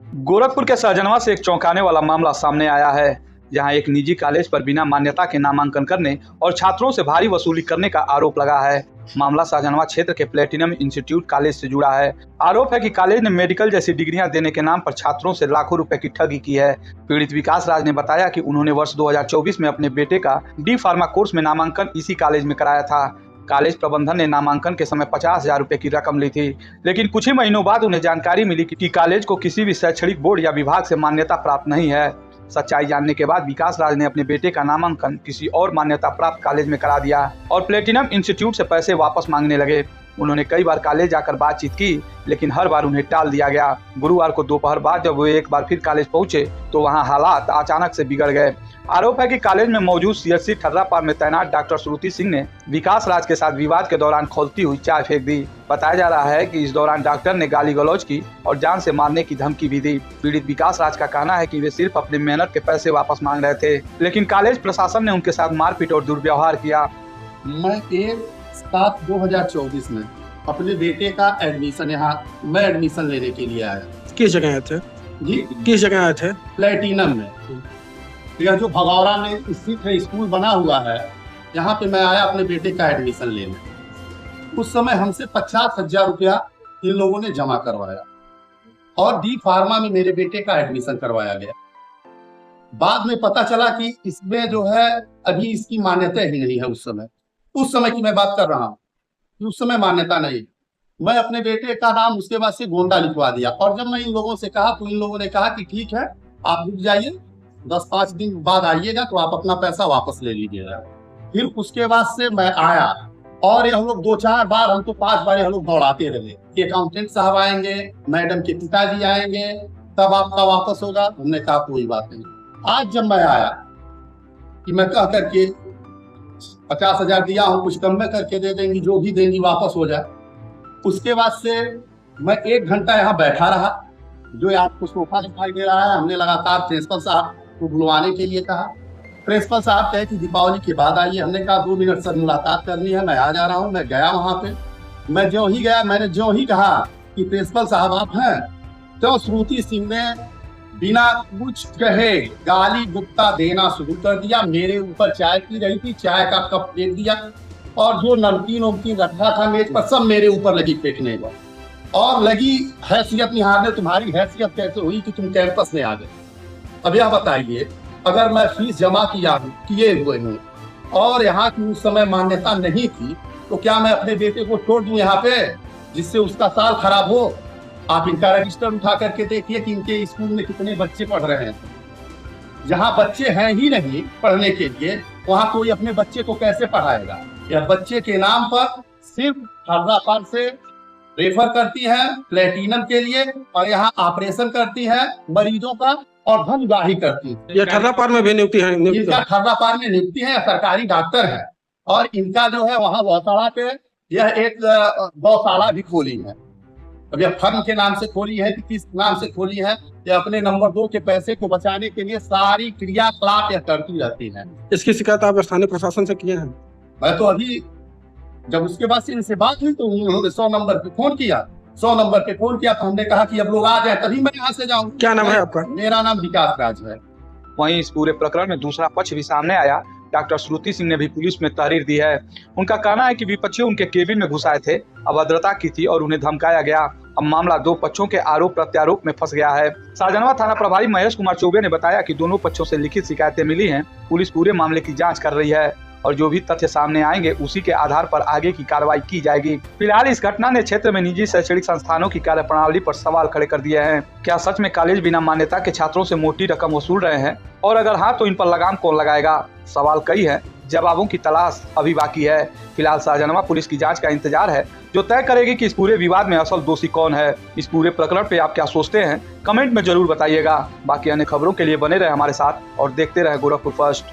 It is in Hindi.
गोरखपुर के सहजनवा से एक चौंकाने वाला मामला सामने आया है, जहां एक निजी कॉलेज पर बिना मान्यता के नामांकन करने और छात्रों से भारी वसूली करने का आरोप लगा है। मामला सहजनवा क्षेत्र के प्लेटिनम इंस्टीट्यूट कॉलेज से जुड़ा है। आरोप है कि कॉलेज ने मेडिकल जैसी डिग्रियां देने के नाम पर छात्रों से लाखों रुपए की ठगी की है। पीड़ित विकास राज ने बताया कि उन्होंने वर्ष 2024 में अपने बेटे का डी फार्मा कोर्स में नामांकन इसी कॉलेज में कराया था। कॉलेज प्रबंधन ने नामांकन के समय 50,000 रुपए की रकम ली थी, लेकिन कुछ ही महीनों बाद उन्हें जानकारी मिली कि कॉलेज को किसी भी शैक्षणिक बोर्ड या विभाग से मान्यता प्राप्त नहीं है। सच्चाई जानने के बाद विकास राज ने अपने बेटे का नामांकन किसी और मान्यता प्राप्त कॉलेज में करा दिया और प्लेटिनम इंस्टीट्यूट से पैसे वापस मांगने लगे। उन्होंने कई बार कॉलेज जाकर बातचीत की, लेकिन हर बार उन्हें टाल दिया गया। गुरुवार को दोपहर बाद जब वे एक बार फिर कॉलेज पहुंचे तो वहां हालात अचानक से बिगड़ गए। आरोप है कि कॉलेज में मौजूद सीएचसी ठर्रापार में तैनात डॉक्टर श्रुति सिंह ने विकास राज के साथ विवाद के दौरान खौलती हुई चाय फेंक दी। बताया जा रहा है कि इस दौरान डॉक्टर ने गाली गलौज की और जान से मारने की धमकी भी दी। पीड़ित विकास राज का कहना है कि वे सिर्फ अपनी मेहनत के पैसे वापस मांग रहे थे, लेकिन कॉलेज प्रशासन ने उनके साथ मारपीट और दुर्व्यवहार किया। मैं 1/7/2024 में अपने बेटे का मैं एडमिशन लेने के लिए आया। किस जगह आए थे जी, किस जगह आए थे? प्लेटिनम में। यह जो भगौरा में स्थित है स्कूल बना हुआ है, यहाँ पे मैं आया अपने बेटे का एडमिशन लेने। उस समय हमसे 50,000 रुपया इन लोगों ने जमा करवाया और डी फार्मा में मेरे बेटे का एडमिशन करवाया गया। बाद में पता चला कि इसमें जो है अभी इसकी मान्यता ही नहीं है। उस समय की मैं बात कर रहा हूँ, उस समय मान्यता नहीं। मैं अपने बेटे का नाम उसके बाद से गोंडा लिखवा दिया और जब मैं इन लोगों से कहा तो इन लोगों ने कहा कि ठीक है, आप रुक जाइए, 10-5 दिन बाद आइएगा तो आप अपना पैसा वापस ले लीजिएगा। फिर उसके बाद से मैं आया और ये हम लोग 2-4 बार, हम तो 5 बार हम लोग दौड़ाते रहे। अकाउंटेंट साहब आएंगे, मैडम के पिताजी आएंगे, तब आपका वापस होगा। हमने कहा कोई बात नहीं। आज जब मैं आया कि मैं कह करके 50,000 दिया हूँ, कुछ कम में करके दे देंगी, जो भी देंगी वापस हो जाए। उसके बाद से मैं 1 घंटा यहाँ बैठा रहा। जो आपको सोफा दिखाई दे रहा है, हमने लगातार प्रिंसिपल साहब को बुलवाने के लिए कहा। प्रिंसिपल साहब कहे कि दीपावली के बाद आइए। हमने कहा 2 मिनट सर मुलाकात करनी है, मैं आ जा रहा हूँ। मैं गया वहाँ पे। मैं जो ही गया, मैंने जो ही कहा कि प्रिंसिपल साहब आप हैं, तो श्रुति सिंह ने बिना कुछ कहे गाली गुप्ता देना शुरू कर दिया। मेरे ऊपर चाय पी रही थी, चाय का कप फेंक दिया और जो नमकीन वमकीन रखा था मेज पर सब मेरे ऊपर लगी फेंकने को और लगी हैसियत निहारने, तुम्हारी हैसियत कैसे हुई कि तुम कैंपस में आ गए। अब यह बताइए, अगर मैं फीस जमा किए हुए हूँ और यहाँ की उस समय मान्यता नहीं थी, तो क्या मैं अपने बेटे को छोड़ दूं यहाँ पे जिससे उसका साल खराब हो? आप इनका रजिस्टर उठा करके देखिए कि इनके स्कूल में कितने बच्चे पढ़ रहे हैं। जहाँ बच्चे हैं ही नहीं पढ़ने के लिए, वहाँ कोई अपने बच्चे को कैसे पढ़ाएगा? यह बच्चे के नाम पर सिर्फ ठर्रापार से रेफर करती है प्लेटिनम के लिए और यहाँ ऑपरेशन करती है मरीजों का और धन उगाही करती है। ये ठर्रापार में भी नियुक्ति है? इनका ठर्रापार में नियुक्ति है, सरकारी डॉक्टर है और इनका जो है वहाँ गौशाला पे यह एक गौशाला भी खोली है। अब यह फर्म के नाम से खोली है कि किस नाम से खोली है, यह अपने नंबर 2 के पैसे को बचाने के लिए सारी क्रियाकलाप यह करती रहती है। इसकी शिकायत आप स्थानीय प्रशासन से किए हैं? मैं तो अभी जब उसके बाद से इनसे बात हुई तो उन्होंने 100 नंबर पे फोन किया। 100 नंबर पे फोन किया तो हमने कहा कि अब लोग आ जाए तभी मैं यहाँ से जाऊँ। क्या नाम है आपका? मेरा नाम विकास राज है। वहीं इस पूरे प्रकरण में दूसरा पक्ष भी सामने आया। डॉक्टर श्रुति सिंह ने भी पुलिस में तहरीर दी है। उनका कहना है कि विपक्षी उनके केबिन में घुस आए थे, अभद्रता की थी और उन्हें धमकाया गया। अब मामला 2 पक्षों के आरोप प्रत्यारोप में फंस गया है। सहजनवा थाना प्रभारी महेश कुमार चौबे ने बताया कि दोनों पक्षों से लिखित शिकायतें मिली हैं। पुलिस पूरे मामले की जांच कर रही है और जो भी तथ्य सामने आएंगे उसी के आधार पर आगे की कार्रवाई की जाएगी। फिलहाल इस घटना ने क्षेत्र में निजी शैक्षणिक संस्थानों की कार्यप्रणाली पर सवाल खड़े कर दिए हैं। क्या सच में कॉलेज बिना मान्यता के छात्रों से मोटी रकम वसूल रहे हैं? और अगर हाँ तो इन पर लगाम कौन लगाएगा? सवाल कई है, जवाबों की तलाश अभी बाकी है। फिलहाल सहजनवा पुलिस की जांच का इंतजार है, जो तय करेगी कि इस पूरे विवाद में असल दोषी कौन है। इस पूरे प्रकरण पे आप क्या सोचते हैं, कमेंट में जरूर बताइएगा। बाकी अन्य खबरों के लिए बने रहे हमारे साथ और देखते रहे गोरखपुर फर्स्ट।